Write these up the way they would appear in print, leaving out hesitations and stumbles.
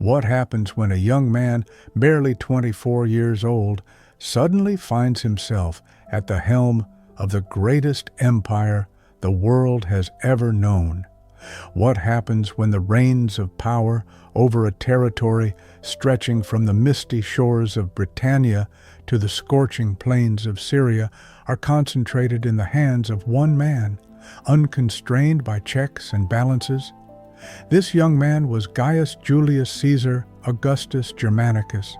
What happens when a young man, barely 24 years old, suddenly finds himself at the helm of the greatest empire the world has ever known? What happens when the reins of power over a territory stretching from the misty shores of Britannia to the scorching plains of Syria are concentrated in the hands of one man, unconstrained by checks and balances? This young man was Gaius Julius Caesar Augustus Germanicus,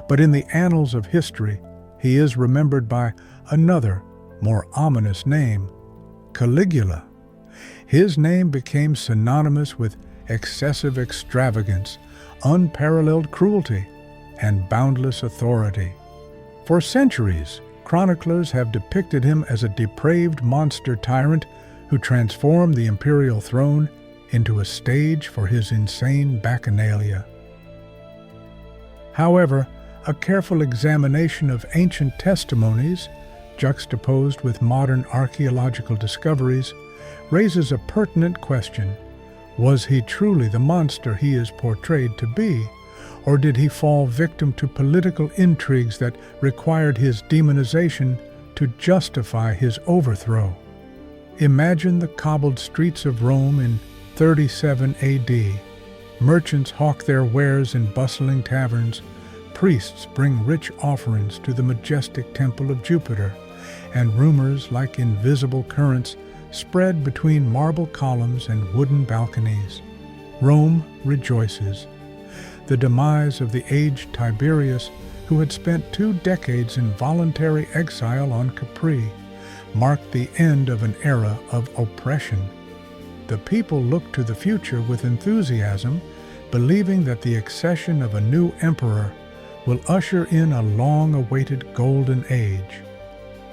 but in the annals of history he is remembered by another, more ominous name, Caligula. His name became synonymous with excessive extravagance, unparalleled cruelty, and boundless authority. For centuries, chroniclers have depicted him as a depraved monster tyrant who transformed the imperial throne into a stage for his insane bacchanalia. However, a careful examination of ancient testimonies, juxtaposed with modern archaeological discoveries, raises a pertinent question. Was he truly the monster he is portrayed to be, or did he fall victim to political intrigues that required his demonization to justify his overthrow? Imagine the cobbled streets of Rome in 37 AD. Merchants hawk their wares in bustling taverns, priests bring rich offerings to the majestic temple of Jupiter, and rumors like invisible currents spread between marble columns and wooden balconies. Rome rejoices. The demise of the aged Tiberius, who had spent 2 decades in voluntary exile on Capri, marked the end of an era of oppression. The people looked to the future with enthusiasm, believing that the accession of a new emperor will usher in a long-awaited golden age.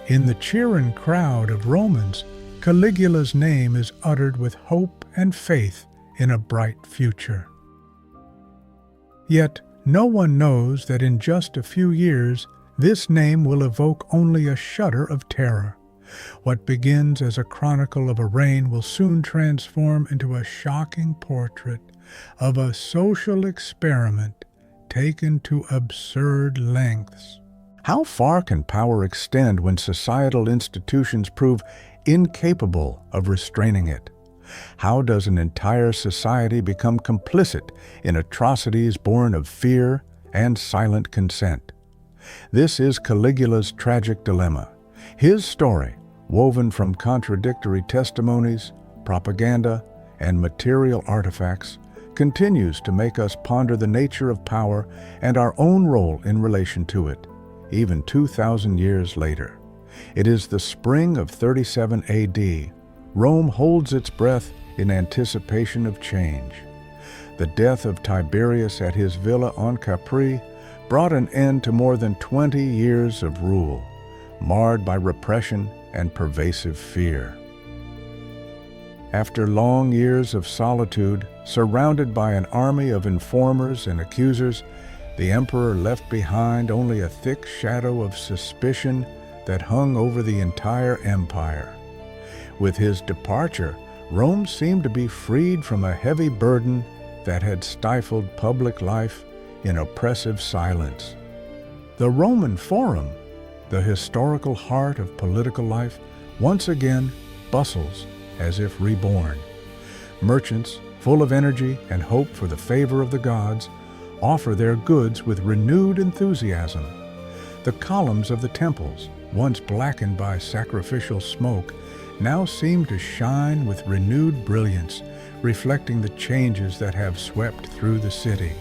In the cheering crowd of Romans, Caligula's name is uttered with hope and faith in a bright future. Yet, no one knows that in just a few years, this name will evoke only a shudder of terror. What begins as a chronicle of a reign will soon transform into a shocking portrait of a social experiment taken to absurd lengths. How far can power extend when societal institutions prove incapable of restraining it? How does an entire society become complicit in atrocities born of fear and silent consent? This is Caligula's tragic dilemma. His story, woven from contradictory testimonies, propaganda, and material artifacts, continues to make us ponder the nature of power and our own role in relation to it, even 2,000 years later. It is the spring of 37 AD. Rome holds its breath in anticipation of change. The death of Tiberius at his villa on Capri brought an end to more than 20 years of rule, marred by repression and pervasive fear. After long years of solitude, surrounded by an army of informers and accusers, the emperor left behind only a thick shadow of suspicion that hung over the entire empire. With his departure, Rome seemed to be freed from a heavy burden that had stifled public life in oppressive silence. The Roman Forum, the historical heart of political life, once again bustles as if reborn. Merchants, full of energy and hope for the favor of the gods, offer their goods with renewed enthusiasm. The columns of the temples, once blackened by sacrificial smoke, now seem to shine with renewed brilliance, reflecting the changes that have swept through the city.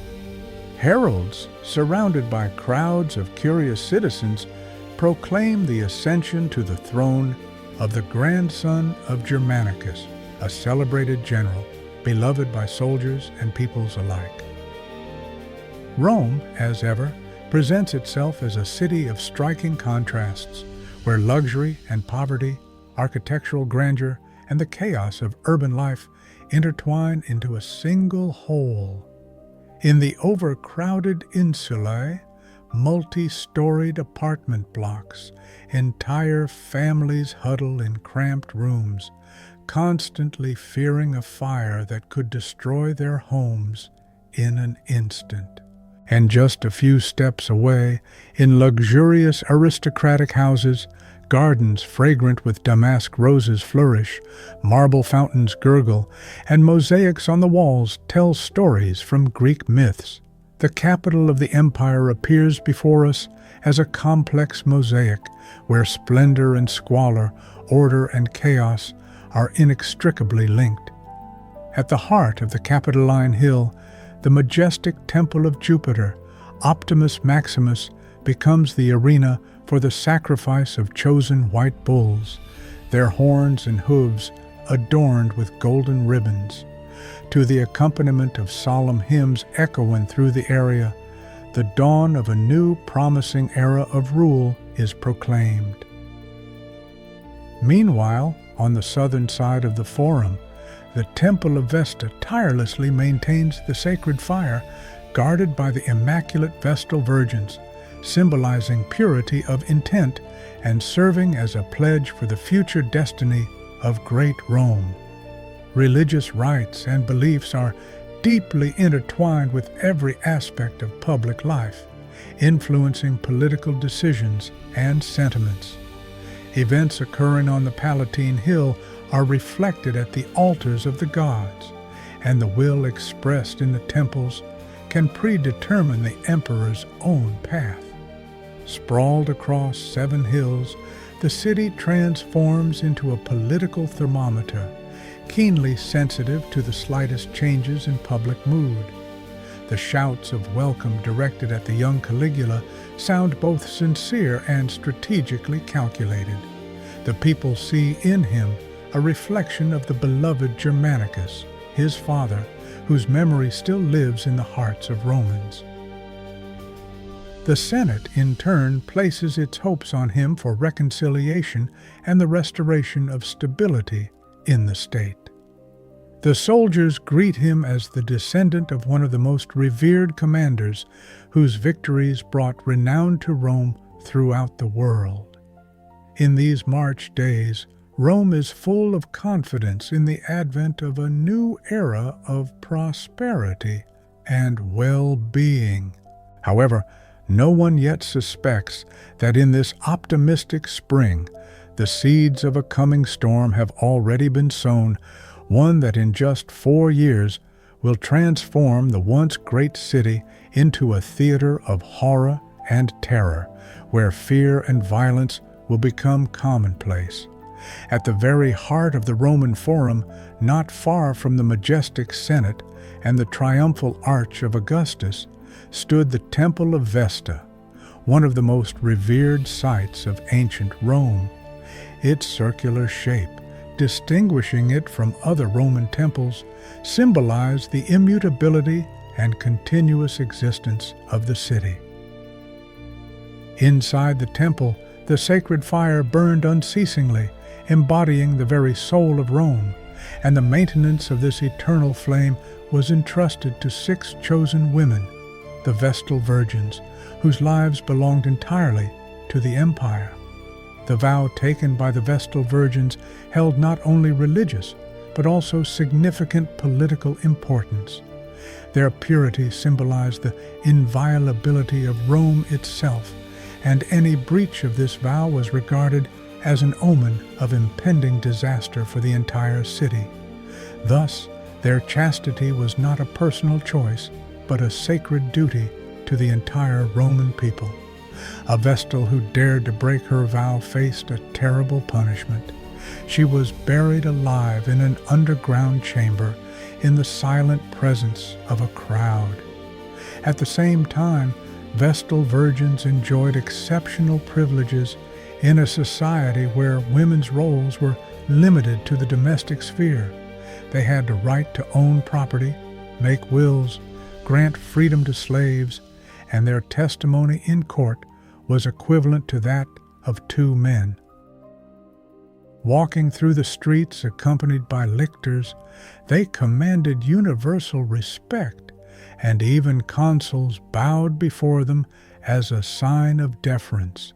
Heralds, surrounded by crowds of curious citizens, proclaim the ascension to the throne of the grandson of Germanicus, a celebrated general, beloved by soldiers and peoples alike. Rome, as ever, presents itself as a city of striking contrasts, where luxury and poverty, architectural grandeur, and the chaos of urban life intertwine into a single whole. In the overcrowded insulae, multi-storied apartment blocks, entire families huddle in cramped rooms, constantly fearing a fire that could destroy their homes in an instant. And just a few steps away, in luxurious aristocratic houses, gardens fragrant with damask roses flourish, marble fountains gurgle, and mosaics on the walls tell stories from Greek myths. The capital of the empire appears before us as a complex mosaic where splendor and squalor, order and chaos are inextricably linked. At the heart of the Capitoline Hill, the majestic temple of Jupiter, Optimus Maximus, becomes the arena for the sacrifice of chosen white bulls, their horns and hooves adorned with golden ribbons. To the accompaniment of solemn hymns echoing through the area, the dawn of a new promising era of rule is proclaimed. Meanwhile, on the southern side of the Forum, the Temple of Vesta tirelessly maintains the sacred fire, guarded by the immaculate Vestal Virgins, symbolizing purity of intent and serving as a pledge for the future destiny of great Rome. Religious rites and beliefs are deeply intertwined with every aspect of public life, influencing political decisions and sentiments. Events occurring on the Palatine Hill are reflected at the altars of the gods, and the will expressed in the temples can predetermine the emperor's own path. Sprawled across 7 hills, the city transforms into a political thermometer, keenly sensitive to the slightest changes in public mood. The shouts of welcome directed at the young Caligula sound both sincere and strategically calculated. The people see in him a reflection of the beloved Germanicus, his father, whose memory still lives in the hearts of Romans. The Senate, in turn, places its hopes on him for reconciliation and the restoration of stability in the state. The soldiers greet him as the descendant of one of the most revered commanders whose victories brought renown to Rome throughout the world. In these March days, Rome is full of confidence in the advent of a new era of prosperity and well-being. However, no one yet suspects that in this optimistic spring, the seeds of a coming storm have already been sown, one that in just 4 years will transform the once great city into a theater of horror and terror, where fear and violence will become commonplace. At the very heart of the Roman Forum, not far from the majestic Senate and the triumphal arch of Augustus, stood the Temple of Vesta, one of the most revered sites of ancient Rome. Its circular shape, distinguishing it from other Roman temples, symbolized the immutability and continuous existence of the city. Inside the temple, the sacred fire burned unceasingly, embodying the very soul of Rome, and the maintenance of this eternal flame was entrusted to 6 chosen women, the Vestal Virgins, whose lives belonged entirely to the empire. The vow taken by the Vestal Virgins held not only religious, but also significant political importance. Their purity symbolized the inviolability of Rome itself, and any breach of this vow was regarded as an omen of impending disaster for the entire city. Thus, their chastity was not a personal choice, but a sacred duty to the entire Roman people. A Vestal who dared to break her vow faced a terrible punishment. She was buried alive in an underground chamber in the silent presence of a crowd. At the same time, Vestal virgins enjoyed exceptional privileges in a society where women's roles were limited to the domestic sphere. They had the right to own property, make wills, grant freedom to slaves, and their testimony in court was equivalent to that of 2 men. Walking through the streets accompanied by lictors, they commanded universal respect, and even consuls bowed before them as a sign of deference.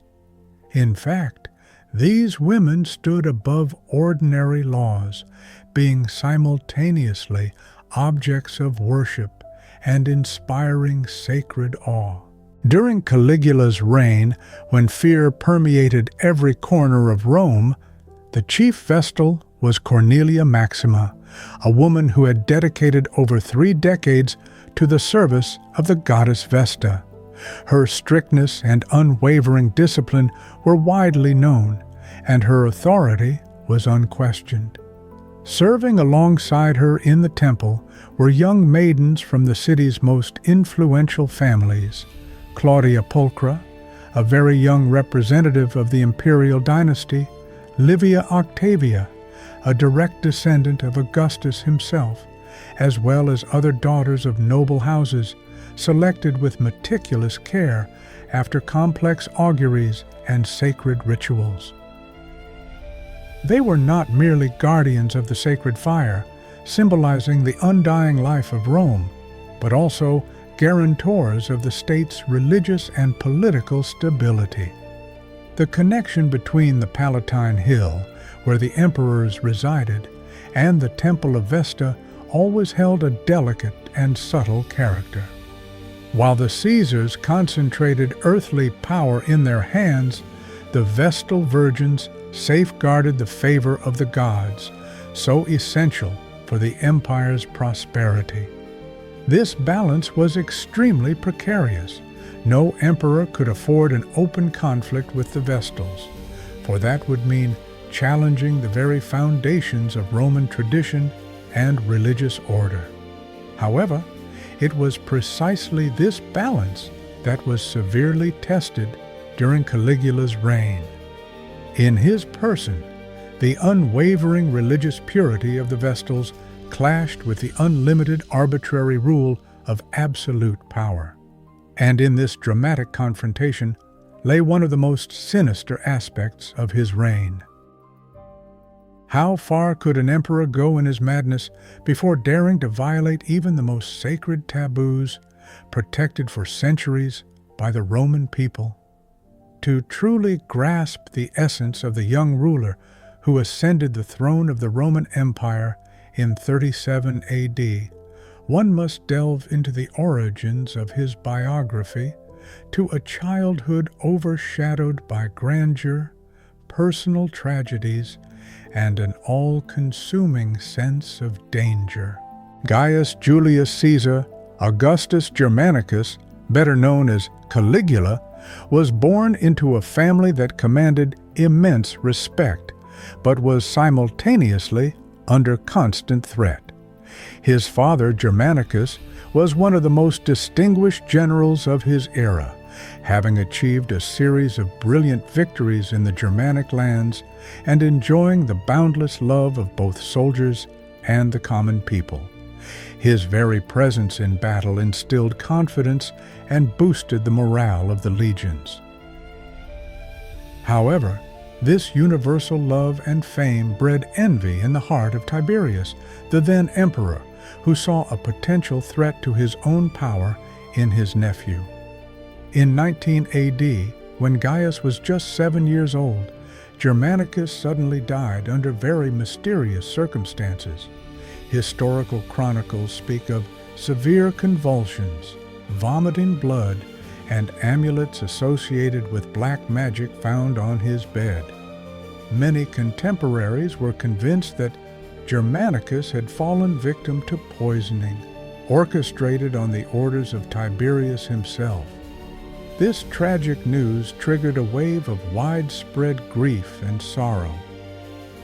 In fact, these women stood above ordinary laws, being simultaneously objects of worship and inspiring sacred awe. During Caligula's reign, when fear permeated every corner of Rome, the chief vestal was Cornelia Maxima, a woman who had dedicated over 3 decades to the service of the goddess Vesta. Her strictness and unwavering discipline were widely known, and her authority was unquestioned. Serving alongside her in the temple were young maidens from the city's most influential families: Claudia Pulchra, a very young representative of the imperial dynasty; Livia Octavia, a direct descendant of Augustus himself, as well as other daughters of noble houses, selected with meticulous care after complex auguries and sacred rituals. They were not merely guardians of the sacred fire, symbolizing the undying life of Rome, but also guarantors of the state's religious and political stability. The connection between the Palatine Hill, where the emperors resided, and the Temple of Vesta always held a delicate and subtle character. While the Caesars concentrated earthly power in their hands, the Vestal virgins safeguarded the favor of the gods, so essential for the empire's prosperity. This balance was extremely precarious. No emperor could afford an open conflict with the Vestals, for that would mean challenging the very foundations of Roman tradition and religious order. However, it was precisely this balance that was severely tested during Caligula's reign. In his person, the unwavering religious purity of the Vestals clashed with the unlimited arbitrary rule of absolute power. And in this dramatic confrontation lay one of the most sinister aspects of his reign. How far could an emperor go in his madness before daring to violate even the most sacred taboos protected for centuries by the Roman people? To truly grasp the essence of the young ruler who ascended the throne of the Roman Empire in 37 AD, one must delve into the origins of his biography, to a childhood overshadowed by grandeur, personal tragedies, and an all-consuming sense of danger. Gaius Julius Caesar Augustus Germanicus, better known as Caligula, was born into a family that commanded immense respect, but was simultaneously under constant threat. His father, Germanicus, was one of the most distinguished generals of his era, having achieved a series of brilliant victories in the Germanic lands and enjoying the boundless love of both soldiers and the common people. His very presence in battle instilled confidence and boosted the morale of the legions. However, this universal love and fame bred envy in the heart of Tiberius, the then emperor, who saw a potential threat to his own power in his nephew. In 19 AD, when Gaius was just 7 years old, Germanicus suddenly died under very mysterious circumstances. Historical chronicles speak of severe convulsions, vomiting blood, and amulets associated with black magic found on his bed. Many contemporaries were convinced that Germanicus had fallen victim to poisoning, orchestrated on the orders of Tiberius himself. This tragic news triggered a wave of widespread grief and sorrow.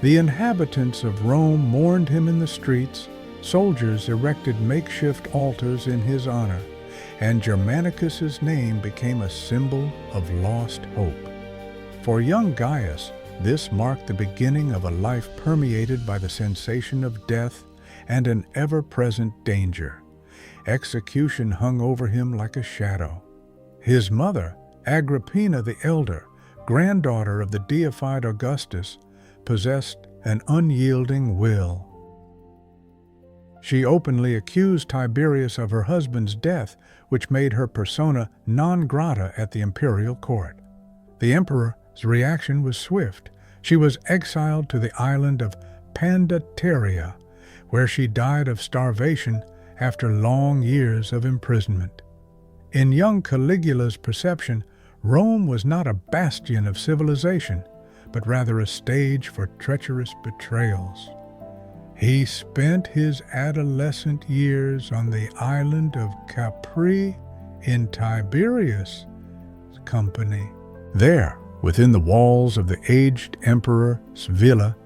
The inhabitants of Rome mourned him in the streets, soldiers erected makeshift altars in his honor, and Germanicus's name became a symbol of lost hope. For young Gaius, this marked the beginning of a life permeated by the sensation of death and an ever-present danger. Execution hung over him like a shadow. His mother, Agrippina the Elder, granddaughter of the deified Augustus, possessed an unyielding will. She openly accused Tiberius of her husband's death, which made her persona non grata at the imperial court. The emperor's reaction was swift. She was exiled to the island of Pandateria, where she died of starvation after long years of imprisonment. In young Caligula's perception, Rome was not a bastion of civilization, but rather a stage for treacherous betrayals. He spent his adolescent years on the island of Capri in Tiberius' company. There, within the walls of the aged emperor's villa,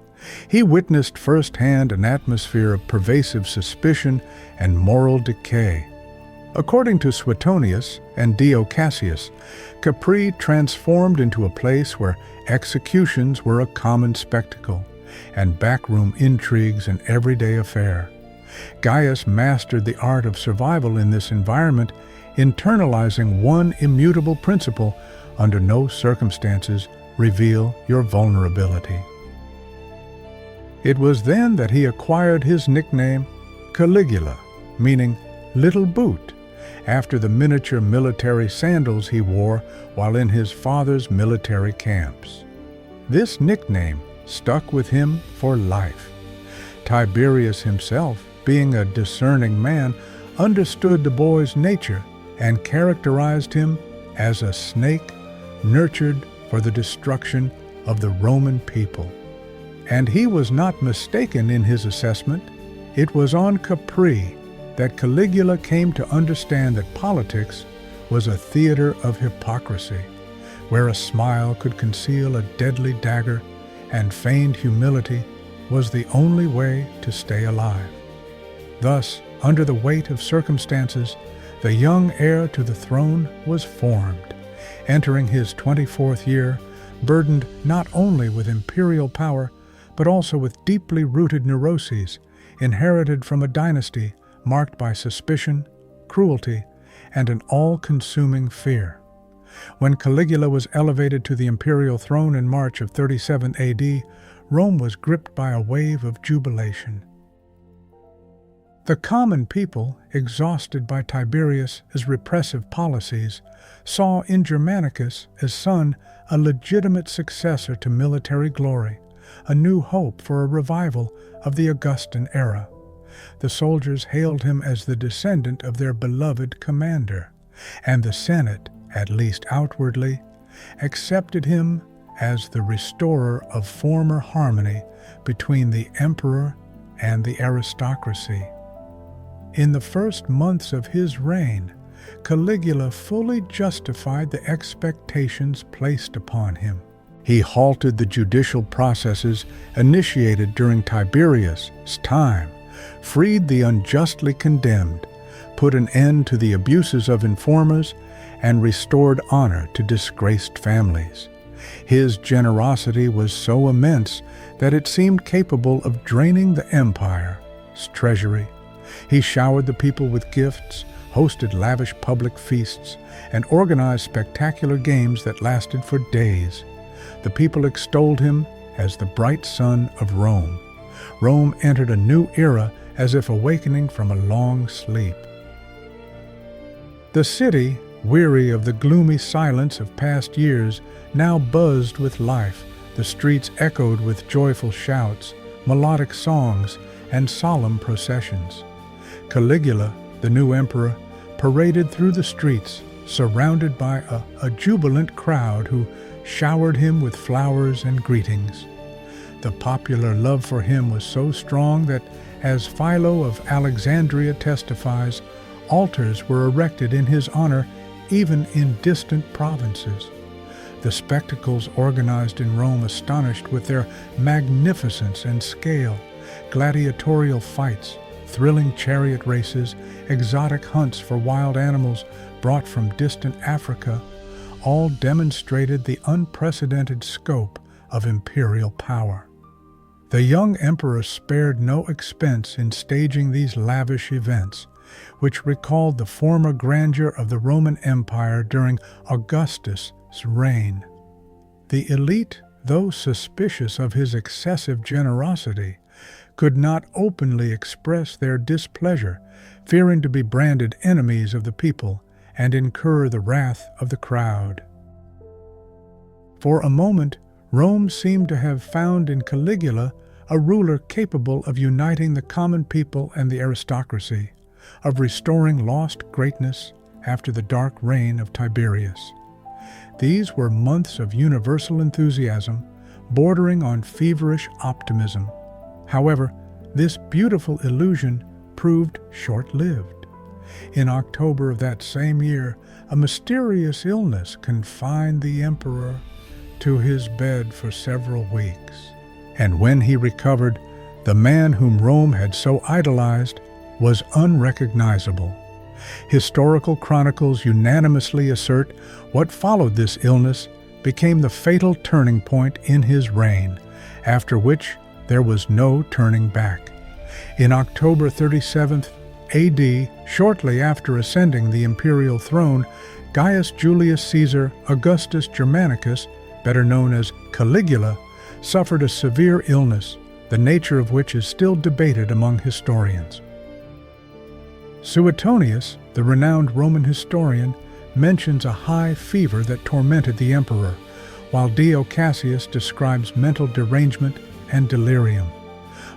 he witnessed firsthand an atmosphere of pervasive suspicion and moral decay. According to Suetonius and Dio Cassius, Capri transformed into a place where executions were a common spectacle, and backroom intrigues an everyday affair. Gaius mastered the art of survival in this environment, internalizing one immutable principle: under no circumstances reveal your vulnerability. It was then that he acquired his nickname Caligula, meaning little boot, after the miniature military sandals he wore while in his father's military camps. This nickname stuck with him for life. Tiberius himself, being a discerning man, understood the boy's nature and characterized him as a snake nurtured for the destruction of the Roman people. And he was not mistaken in his assessment. It was on Capri that Caligula came to understand that politics was a theater of hypocrisy, where a smile could conceal a deadly dagger and feigned humility was the only way to stay alive. Thus, under the weight of circumstances, the young heir to the throne was formed, entering his 24th year, burdened not only with imperial power, but also with deeply rooted neuroses inherited from a dynasty marked by suspicion, cruelty, and an all-consuming fear. When Caligula was elevated to the imperial throne in March of 37 AD, Rome was gripped by a wave of jubilation. The common people, exhausted by Tiberius's repressive policies, saw in Germanicus, his son, a legitimate successor to military glory, a new hope for a revival of the Augustan era. The soldiers hailed him as the descendant of their beloved commander, and the Senate, at least outwardly, accepted him as the restorer of former harmony between the emperor and the aristocracy. In the first months of his reign, Caligula fully justified the expectations placed upon him. He halted the judicial processes initiated during Tiberius' time, freed the unjustly condemned, put an end to the abuses of informers, and restored honor to disgraced families. His generosity was so immense that it seemed capable of draining the empire's treasury. He showered the people with gifts, hosted lavish public feasts, and organized spectacular games that lasted for days. The people extolled him as the bright sun of Rome. Rome entered a new era as if awakening from a long sleep. The city, weary of the gloomy silence of past years, now buzzed with life. The streets echoed with joyful shouts, melodic songs, and solemn processions. Caligula, the new emperor, paraded through the streets, surrounded by a jubilant crowd who showered him with flowers and greetings. The popular love for him was so strong that, as Philo of Alexandria testifies, altars were erected in his honor even in distant provinces. The spectacles organized in Rome astonished with their magnificence and scale: gladiatorial fights, thrilling chariot races, exotic hunts for wild animals brought from distant Africa, all demonstrated the unprecedented scope of imperial power. The young emperor spared no expense in staging these lavish events, which recalled the former grandeur of the Roman Empire during Augustus' reign. The elite, though suspicious of his excessive generosity, could not openly express their displeasure, fearing to be branded enemies of the people and incur the wrath of the crowd. For a moment, Rome seemed to have found in Caligula a ruler capable of uniting the common people and the aristocracy, of restoring lost greatness after the dark reign of Tiberius. These were months of universal enthusiasm, bordering on feverish optimism. However, this beautiful illusion proved short-lived. In October of that same year, a mysterious illness confined the emperor to his bed for several weeks. And when he recovered, the man whom Rome had so idolized was unrecognizable. Historical chronicles unanimously assert what followed this illness became the fatal turning point in his reign, after which there was no turning back. In October 37th AD, shortly after ascending the imperial throne, Gaius Julius Caesar Augustus Germanicus, better known as Caligula, suffered a severe illness, the nature of which is still debated among historians. Suetonius, the renowned Roman historian, mentions a high fever that tormented the emperor, while Dio Cassius describes mental derangement and delirium.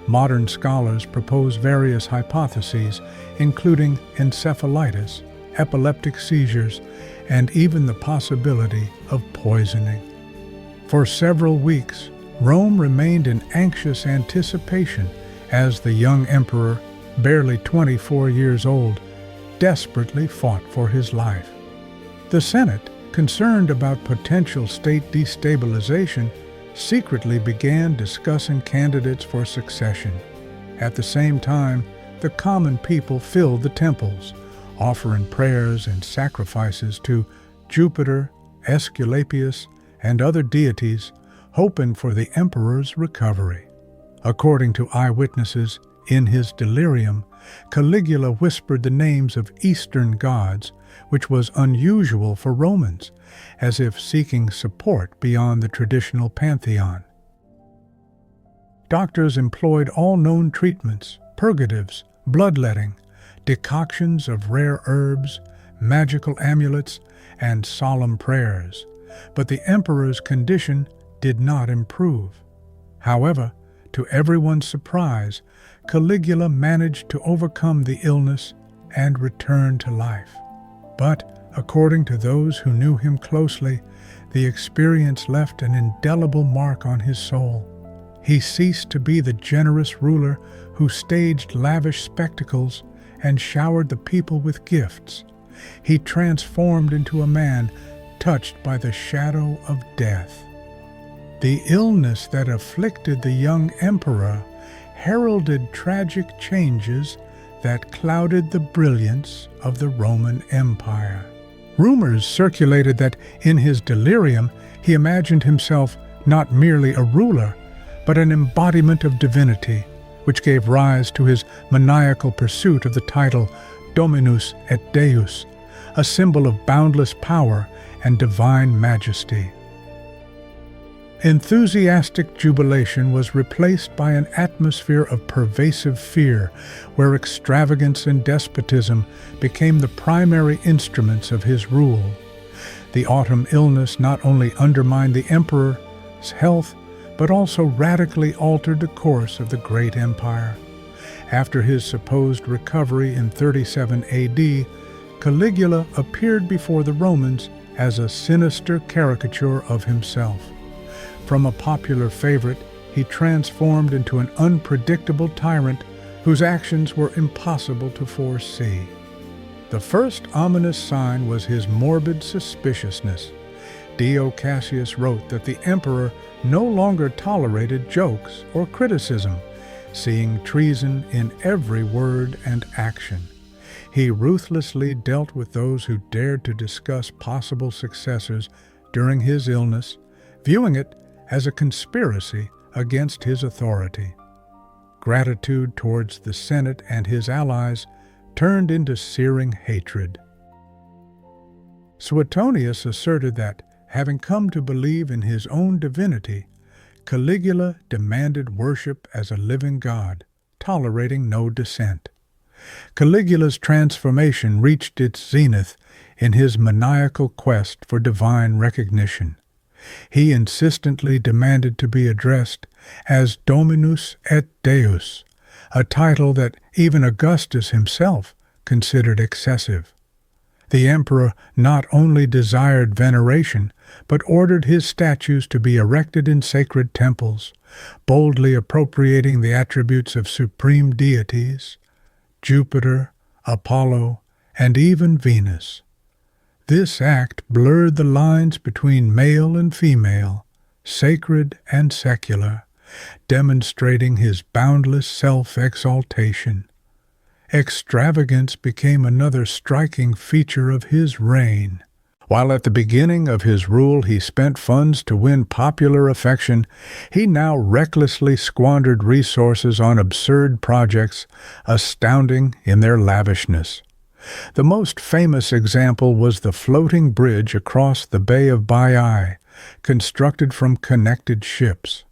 Modern scholars propose various hypotheses, including encephalitis, epileptic seizures, and even the possibility of poisoning. For several weeks, Rome remained in anxious anticipation as the young emperor, barely 24 years old, desperately fought for his life. The Senate, concerned about potential state destabilization, secretly began discussing candidates for succession. At the same time, the common people filled the temples, offering prayers and sacrifices to Jupiter, Aesculapius, and other deities, hoping for the emperor's recovery. According to eyewitnesses, in his delirium, Caligula whispered the names of Eastern gods, which was unusual for Romans, as if seeking support beyond the traditional pantheon. Doctors employed all known treatments, purgatives, bloodletting, decoctions of rare herbs, magical amulets, and solemn prayers, but the emperor's condition did not improve. However, to everyone's surprise, Caligula managed to overcome the illness and return to life. But, according to those who knew him closely, the experience left an indelible mark on his soul. He ceased to be the generous ruler who staged lavish spectacles and showered the people with gifts. He transformed into a man touched by the shadow of death. The illness that afflicted the young emperor heralded tragic changes that clouded the brilliance of the Roman Empire. Rumors circulated that in his delirium he imagined himself not merely a ruler, but an embodiment of divinity, which gave rise to his maniacal pursuit of the title Dominus et Deus, a symbol of boundless power and divine majesty. Enthusiastic jubilation was replaced by an atmosphere of pervasive fear, where extravagance and despotism became the primary instruments of his rule. The autumn illness not only undermined the emperor's health, but also radically altered the course of the great empire. After his supposed recovery in 37 AD, Caligula appeared before the Romans as a sinister caricature of himself. From a popular favorite, he transformed into an unpredictable tyrant whose actions were impossible to foresee. The first ominous sign was his morbid suspiciousness. Dio Cassius wrote that the emperor no longer tolerated jokes or criticism, seeing treason in every word and action. He ruthlessly dealt with those who dared to discuss possible successors during his illness, viewing it as a conspiracy against his authority. Gratitude towards the Senate and his allies turned into searing hatred. Suetonius asserted that, having come to believe in his own divinity, Caligula demanded worship as a living god, tolerating no dissent. Caligula's transformation reached its zenith in his maniacal quest for divine recognition. He insistently demanded to be addressed as Dominus et Deus, a title that even Augustus himself considered excessive. The emperor not only desired veneration, but ordered his statues to be erected in sacred temples, boldly appropriating the attributes of supreme deities, Jupiter, Apollo, and even Venus. This act blurred the lines between male and female, sacred and secular, demonstrating his boundless self-exaltation. Extravagance became another striking feature of his reign. While at the beginning of his rule he spent funds to win popular affection, he now recklessly squandered resources on absurd projects, astounding in their lavishness. The most famous example was the floating bridge across the Bay of Baiae, constructed from connected ships.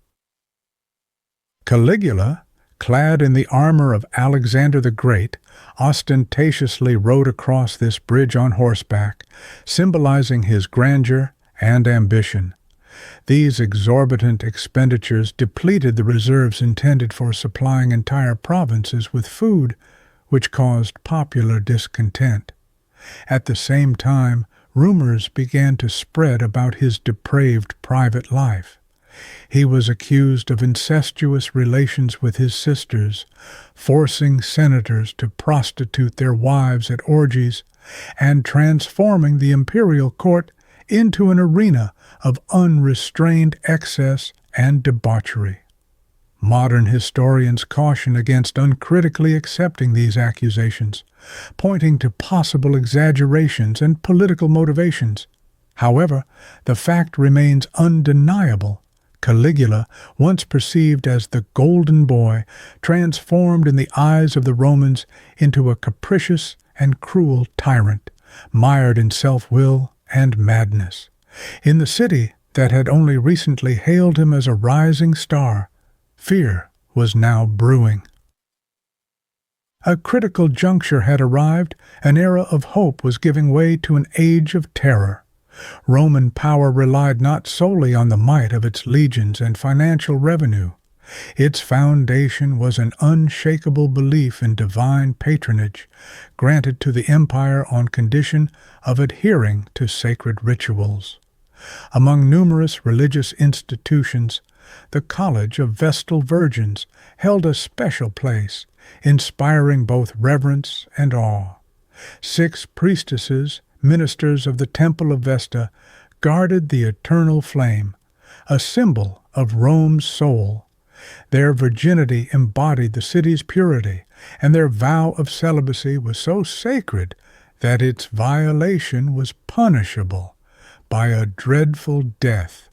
Caligula, clad in the armor of Alexander the Great, ostentatiously rode across this bridge on horseback, symbolizing his grandeur and ambition. These exorbitant expenditures depleted the reserves intended for supplying entire provinces with food, which caused popular discontent. At the same time, rumors began to spread about his depraved private life. He was accused of incestuous relations with his sisters, forcing senators to prostitute their wives at orgies, and transforming the imperial court into an arena of unrestrained excess and debauchery. Modern historians caution against uncritically accepting these accusations, pointing to possible exaggerations and political motivations. However, the fact remains undeniable. Caligula, once perceived as the golden boy, transformed in the eyes of the Romans into a capricious and cruel tyrant, mired in self-will and madness. In the city that had only recently hailed him as a rising star, fear was now brewing. A critical juncture had arrived. An era of hope was giving way to an age of terror. Roman power relied not solely on the might of its legions and financial revenue. Its foundation was an unshakable belief in divine patronage, granted to the empire on condition of adhering to sacred rituals. Among numerous religious institutions, the College of Vestal Virgins held a special place, inspiring both reverence and awe. 6 priestesses, ministers of the Temple of Vesta, guarded the eternal flame, a symbol of Rome's soul. Their virginity embodied the city's purity, and their vow of celibacy was so sacred that its violation was punishable by a dreadful death,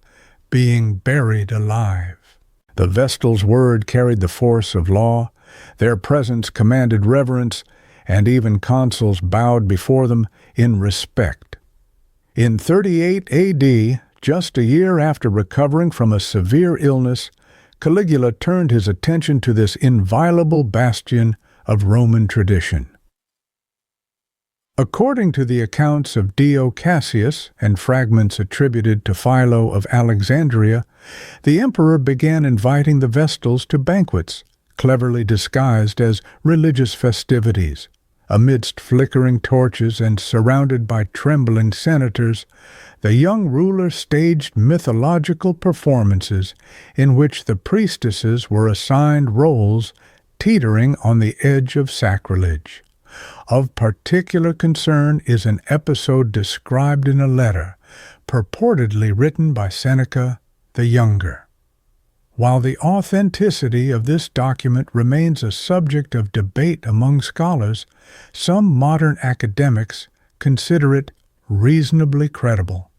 being buried alive. The Vestal's word carried the force of law, their presence commanded reverence, and even consuls bowed before them in respect. In 38 AD, just a year after recovering from a severe illness, Caligula turned his attention to this inviolable bastion of Roman tradition. According to the accounts of Dio Cassius and fragments attributed to Philo of Alexandria, the emperor began inviting the Vestals to banquets, cleverly disguised as religious festivities. Amidst flickering torches and surrounded by trembling senators, the young ruler staged mythological performances in which the priestesses were assigned roles teetering on the edge of sacrilege. Of particular concern is an episode described in a letter, purportedly written by Seneca the Younger. While the authenticity of this document remains a subject of debate among scholars, some modern academics consider it reasonably credible.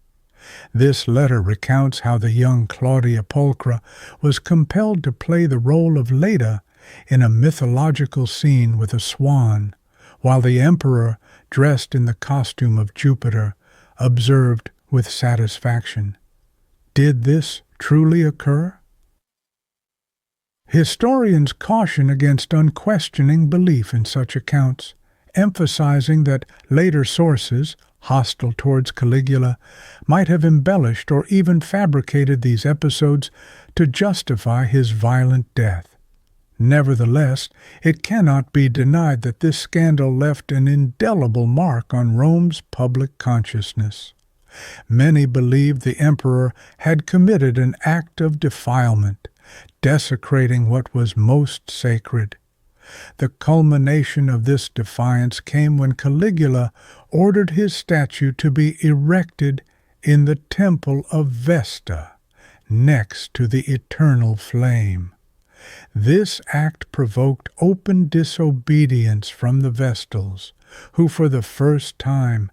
This letter recounts how the young Claudia Pulchra was compelled to play the role of Leda in a mythological scene with a swan, while the emperor, dressed in the costume of Jupiter, observed with satisfaction. Did this truly occur? Historians caution against unquestioning belief in such accounts, emphasizing that later sources, hostile towards Caligula, might have embellished or even fabricated these episodes to justify his violent death. Nevertheless, it cannot be denied that this scandal left an indelible mark on Rome's public consciousness. Many believed the emperor had committed an act of defilement, desecrating what was most sacred. The culmination of this defiance came when Caligula ordered his statue to be erected in the temple of Vesta, next to the eternal flame. This act provoked open disobedience from the Vestals, who for the first time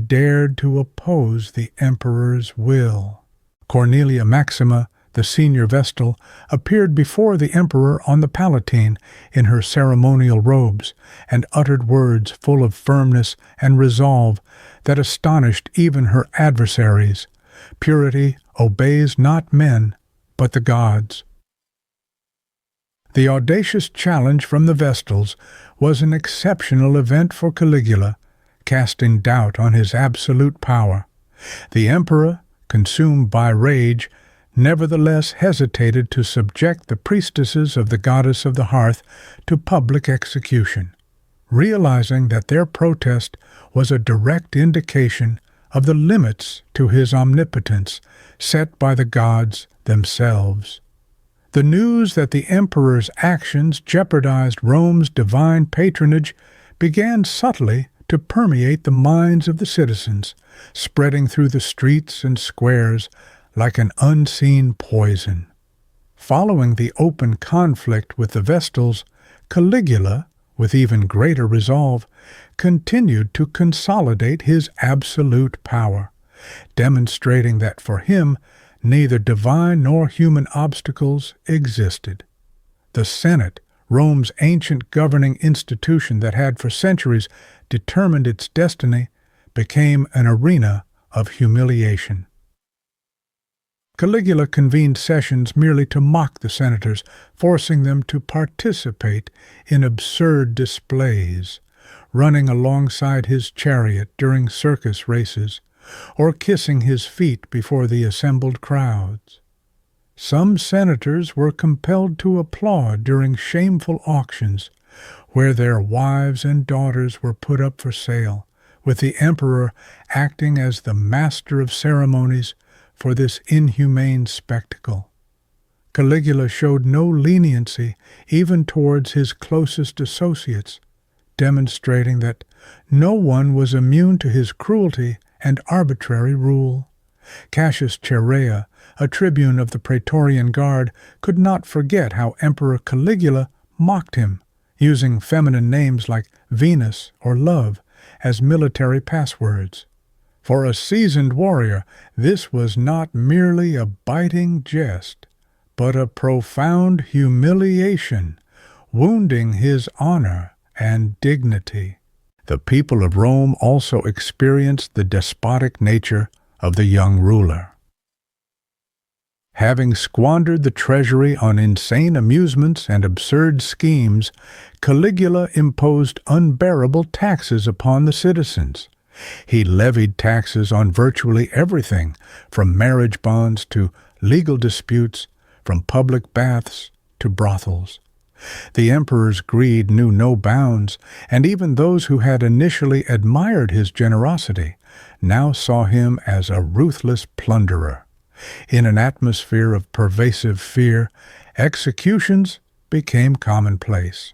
dared to oppose the emperor's will. Cornelia Maxima, the senior Vestal, appeared before the emperor on the Palatine in her ceremonial robes, and uttered words full of firmness and resolve that astonished even her adversaries. Purity obeys not men, but the gods. The audacious challenge from the Vestals was an exceptional event for Caligula, casting doubt on his absolute power. The emperor, consumed by rage, nevertheless hesitated to subject the priestesses of the goddess of the hearth to public execution, realizing that their protest was a direct indication of the limits to his omnipotence set by the gods themselves. The news that the emperor's actions jeopardized Rome's divine patronage began subtly to permeate the minds of the citizens, spreading through the streets and squares like an unseen poison. Following the open conflict with the Vestals, Caligula, with even greater resolve, continued to consolidate his absolute power, demonstrating that for him neither divine nor human obstacles existed. The Senate, Rome's ancient governing institution that had for centuries determined its destiny, became an arena of humiliation. Caligula convened sessions merely to mock the senators, forcing them to participate in absurd displays, running alongside his chariot during circus races, or kissing his feet before the assembled crowds. Some senators were compelled to applaud during shameful auctions, where their wives and daughters were put up for sale, with the emperor acting as the master of ceremonies for this inhumane spectacle. Caligula showed no leniency even towards his closest associates, demonstrating that no one was immune to his cruelty and arbitrary rule. Cassius Chaerea, a tribune of the Praetorian Guard, could not forget how Emperor Caligula mocked him, using feminine names like Venus or Love as military passwords. For a seasoned warrior, this was not merely a biting jest, but a profound humiliation, wounding his honor and dignity. The people of Rome also experienced the despotic nature of the young ruler. Having squandered the treasury on insane amusements and absurd schemes, Caligula imposed unbearable taxes upon the citizens. He levied taxes on virtually everything, from marriage bonds to legal disputes, from public baths to brothels. The emperor's greed knew no bounds, and even those who had initially admired his generosity now saw him as a ruthless plunderer. In an atmosphere of pervasive fear, executions became commonplace.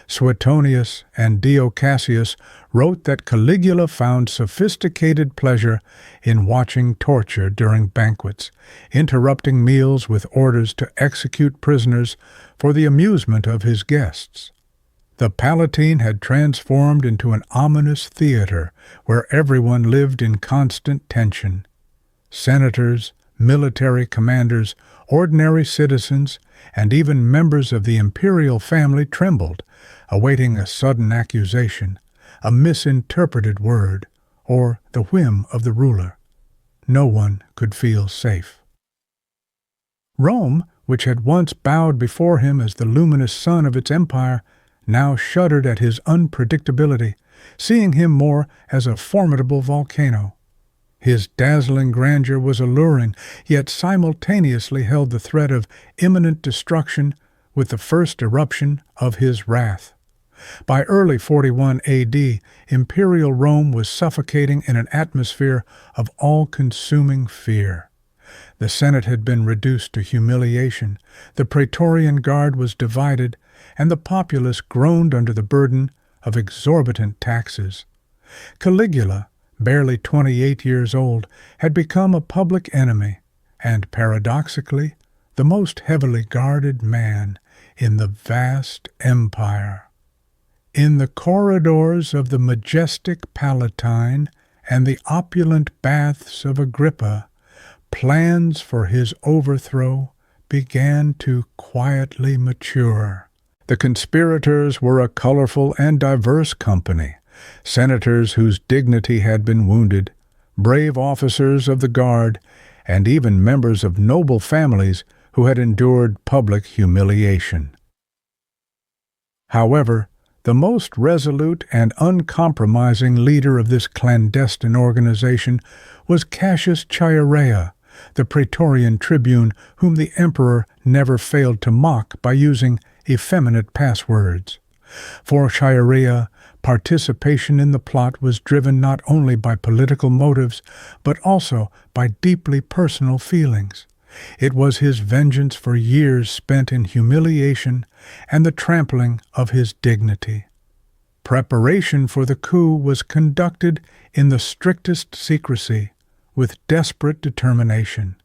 Suetonius and Dio Cassius wrote that Caligula found sophisticated pleasure in watching torture during banquets, interrupting meals with orders to execute prisoners for the amusement of his guests. The Palatine had transformed into an ominous theater where everyone lived in constant tension. Senators, military commanders, ordinary citizens, and even members of the imperial family trembled, awaiting a sudden accusation, a misinterpreted word, or the whim of the ruler. No one could feel safe. Rome, which had once bowed before him as the luminous sun of its empire, now shuddered at his unpredictability, seeing him more as a formidable volcano. His dazzling grandeur was alluring, yet simultaneously held the threat of imminent destruction with the first eruption of his wrath. By early 41 AD, imperial Rome was suffocating in an atmosphere of all-consuming fear. The Senate had been reduced to humiliation, the Praetorian Guard was divided, and the populace groaned under the burden of exorbitant taxes. Caligula, barely 28 years old, had become a public enemy, and paradoxically, the most heavily guarded man in the vast empire. In the corridors of the majestic Palatine and the opulent baths of Agrippa, plans for his overthrow began to quietly mature. The conspirators were a colorful and diverse company, senators whose dignity had been wounded, brave officers of the guard, and even members of noble families who had endured public humiliation. However, the most resolute and uncompromising leader of this clandestine organization was Cassius Chaerea, the Praetorian tribune whom the emperor never failed to mock by using effeminate passwords. For Chaerea, participation in the plot was driven not only by political motives, but also by deeply personal feelings. It was his vengeance for years spent in humiliation and the trampling of his dignity. Preparation for the coup was conducted in the strictest secrecy, with desperate determination.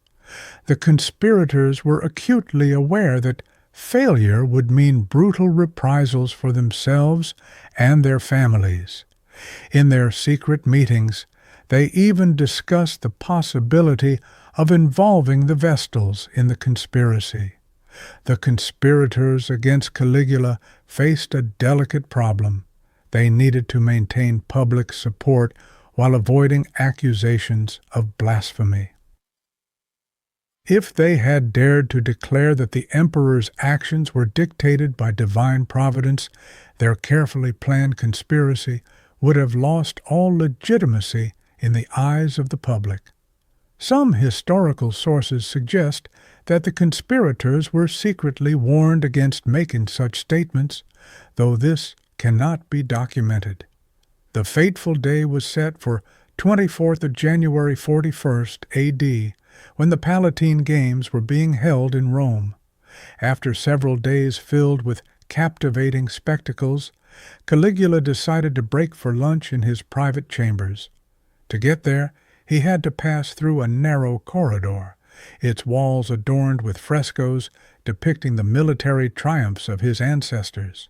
The conspirators were acutely aware that failure would mean brutal reprisals for themselves and their families. In their secret meetings, they even discussed the possibility of involving the Vestals in the conspiracy. The conspirators against Caligula faced a delicate problem. They needed to maintain public support while avoiding accusations of blasphemy. If they had dared to declare that the emperor's actions were dictated by divine providence, their carefully planned conspiracy would have lost all legitimacy in the eyes of the public. Some historical sources suggest that the conspirators were secretly warned against making such statements, though this cannot be documented. The fateful day was set for 24th of January 41st AD, when the Palatine Games were being held in Rome. After several days filled with captivating spectacles, Caligula decided to break for lunch in his private chambers. To get there, he had to pass through a narrow corridor, its walls adorned with frescoes depicting the military triumphs of his ancestors.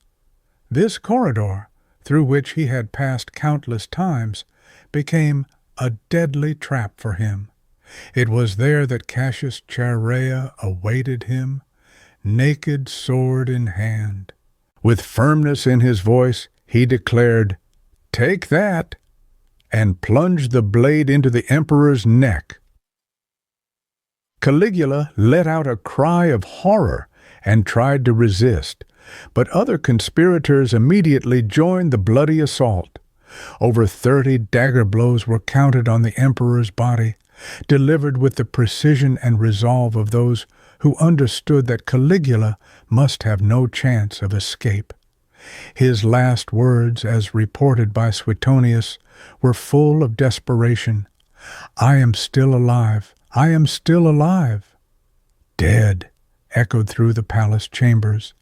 This corridor, through which he had passed countless times, became a deadly trap for him. It was there that Cassius Chaerea awaited him, naked sword in hand. With firmness in his voice, he declared, "Take that!" and plunged the blade into the emperor's neck. Caligula let out a cry of horror and tried to resist, but other conspirators immediately joined the bloody assault. Over 30 dagger blows were counted on the emperor's body, delivered with the precision and resolve of those who understood that Caligula must have no chance of escape. His last words, as reported by Suetonius, were full of desperation. "I am still alive. I am still alive." "Dead," echoed through the palace chambers.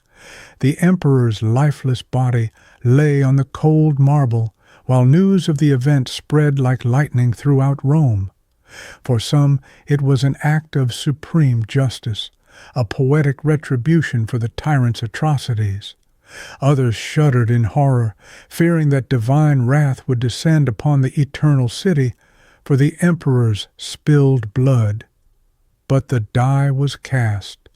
The emperor's lifeless body lay on the cold marble, while news of the event spread like lightning throughout Rome. For some, it was an act of supreme justice, a poetic retribution for the tyrant's atrocities. Others shuddered in horror, fearing that divine wrath would descend upon the eternal city for the emperor's spilled blood. But the die was cast.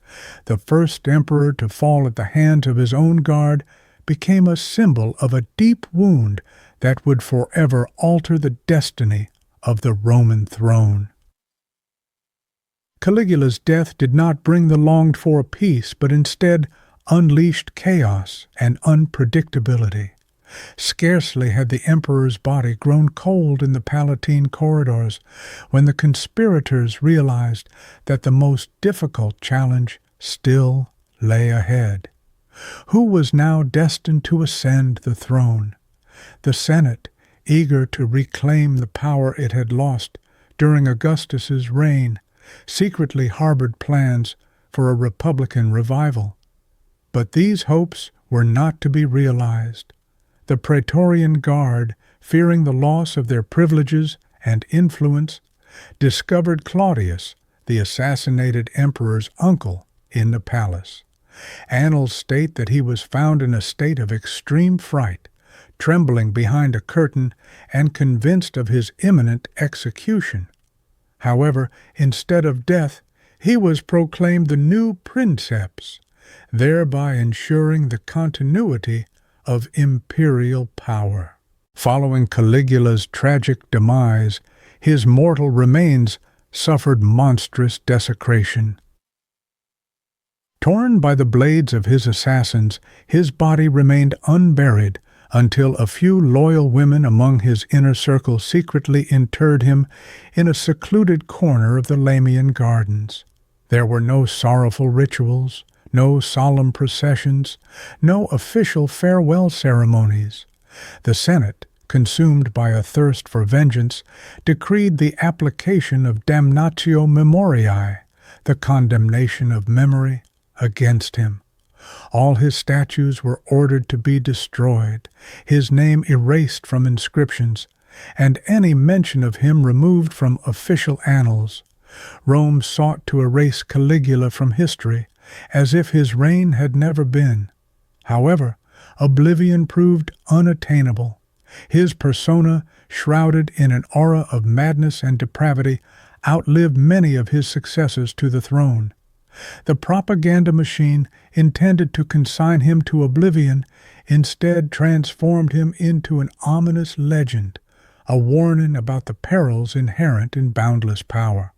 The first emperor to fall at the hands of his own guard became a symbol of a deep wound that would forever alter the destiny of the Roman throne. Caligula's death did not bring the longed-for peace, but instead unleashed chaos and unpredictability. Scarcely had the emperor's body grown cold in the Palatine corridors when the conspirators realized that the most difficult challenge still lay ahead. Who was now destined to ascend the throne? The Senate, eager to reclaim the power it had lost during Augustus's reign, secretly harbored plans for a republican revival. But these hopes were not to be realized. The Praetorian Guard, fearing the loss of their privileges and influence, discovered Claudius, the assassinated emperor's uncle, in the palace. Annals state that he was found in a state of extreme fright, trembling behind a curtain and convinced of his imminent execution. However, instead of death, he was proclaimed the new princeps, thereby ensuring the continuity of imperial power. Following Caligula's tragic demise, his mortal remains suffered monstrous desecration. Torn by the blades of his assassins, his body remained unburied until a few loyal women among his inner circle secretly interred him in a secluded corner of the Lamian gardens. There were no sorrowful rituals, no solemn processions, no official farewell ceremonies. The Senate, consumed by a thirst for vengeance, decreed the application of damnatio memoriae, the condemnation of memory, against him. All his statues were ordered to be destroyed, his name erased from inscriptions, and any mention of him removed from official annals. Rome sought to erase Caligula from history, as if his reign had never been. However, oblivion proved unattainable. His persona, shrouded in an aura of madness and depravity, outlived many of his successors to the throne. The propaganda machine, intended to consign him to oblivion, instead transformed him into an ominous legend, a warning about the perils inherent in boundless power.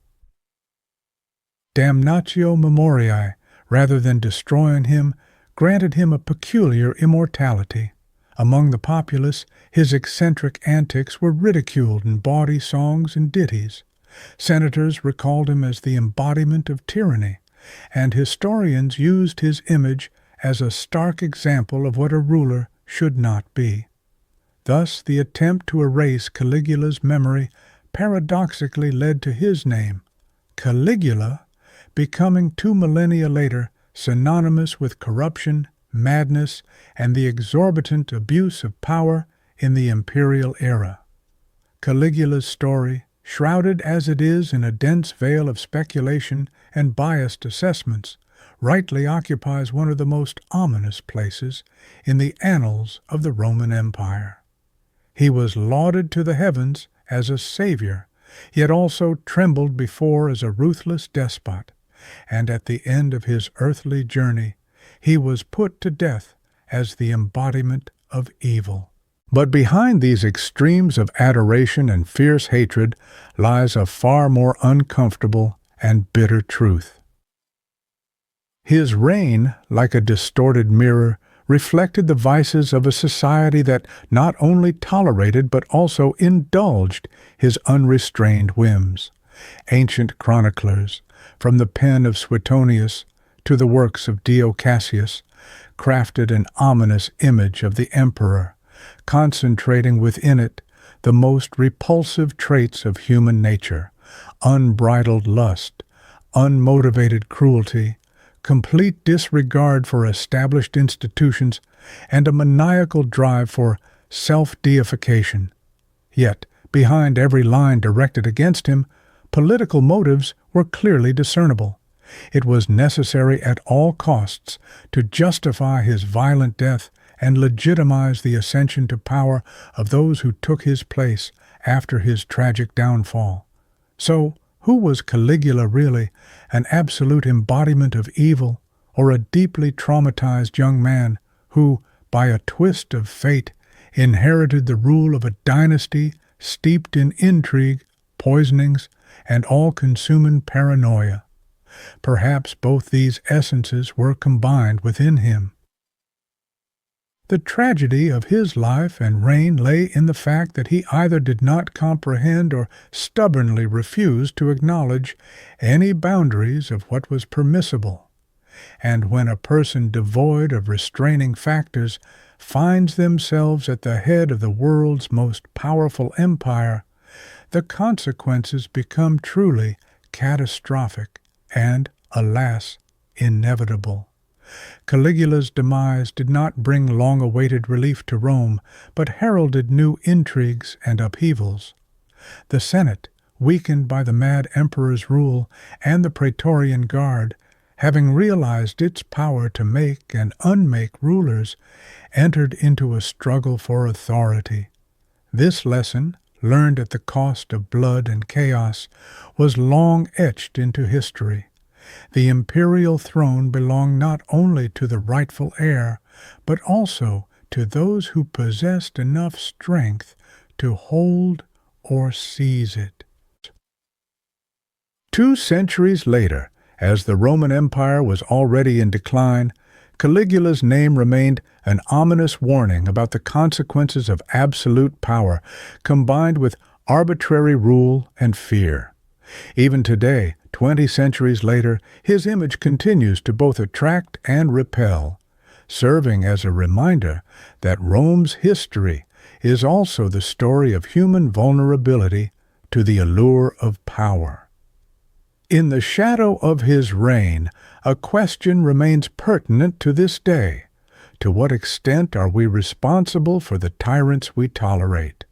Damnatio memoriae, rather than destroying him, granted him a peculiar immortality. Among the populace, his eccentric antics were ridiculed in bawdy songs and ditties. Senators recalled him as the embodiment of tyranny, and historians used his image as a stark example of what a ruler should not be. Thus, the attempt to erase Caligula's memory paradoxically led to his name, Caligula, becoming 2 millennia later synonymous with corruption, madness, and the exorbitant abuse of power in the imperial era. Caligula's story, shrouded as it is in a dense veil of speculation and biased assessments, rightly occupies one of the most ominous places in the annals of the Roman Empire. He was lauded to the heavens as a savior, yet also trembled before as a ruthless despot, and at the end of his earthly journey he was put to death as the embodiment of evil. But behind these extremes of adoration and fierce hatred lies a far more uncomfortable and bitter truth. His reign, like a distorted mirror, reflected the vices of a society that not only tolerated but also indulged his unrestrained whims. Ancient chroniclers, from the pen of Suetonius to the works of Dio Cassius, crafted an ominous image of the emperor, concentrating within it the most repulsive traits of human nature: unbridled lust, unmotivated cruelty, complete disregard for established institutions, and a maniacal drive for self-deification. Yet, behind every line directed against him, political motives were clearly discernible. It was necessary at all costs to justify his violent death and legitimize the ascension to power of those who took his place after his tragic downfall. So, who was Caligula really, an absolute embodiment of evil, or a deeply traumatized young man who, by a twist of fate, inherited the rule of a dynasty steeped in intrigue, poisonings, and all-consuming paranoia? Perhaps both these essences were combined within him. The tragedy of his life and reign lay in the fact that he either did not comprehend or stubbornly refused to acknowledge any boundaries of what was permissible. And when a person devoid of restraining factors finds themselves at the head of the world's most powerful empire, the consequences become truly catastrophic and, alas, inevitable. Caligula's demise did not bring long-awaited relief to Rome, but heralded new intrigues and upheavals. The Senate, weakened by the mad emperor's rule, and the Praetorian Guard, having realized its power to make and unmake rulers, entered into a struggle for authority. This lesson, learned at the cost of blood and chaos, was long etched into history. The imperial throne belonged not only to the rightful heir, but also to those who possessed enough strength to hold or seize it. 2 centuries later, as the Roman Empire was already in decline, Caligula's name remained an ominous warning about the consequences of absolute power, combined with arbitrary rule and fear. Even today, 20 centuries later, his image continues to both attract and repel, serving as a reminder that Rome's history is also the story of human vulnerability to the allure of power. In the shadow of his reign, a question remains pertinent to this day. To what extent are we responsible for the tyrants we tolerate?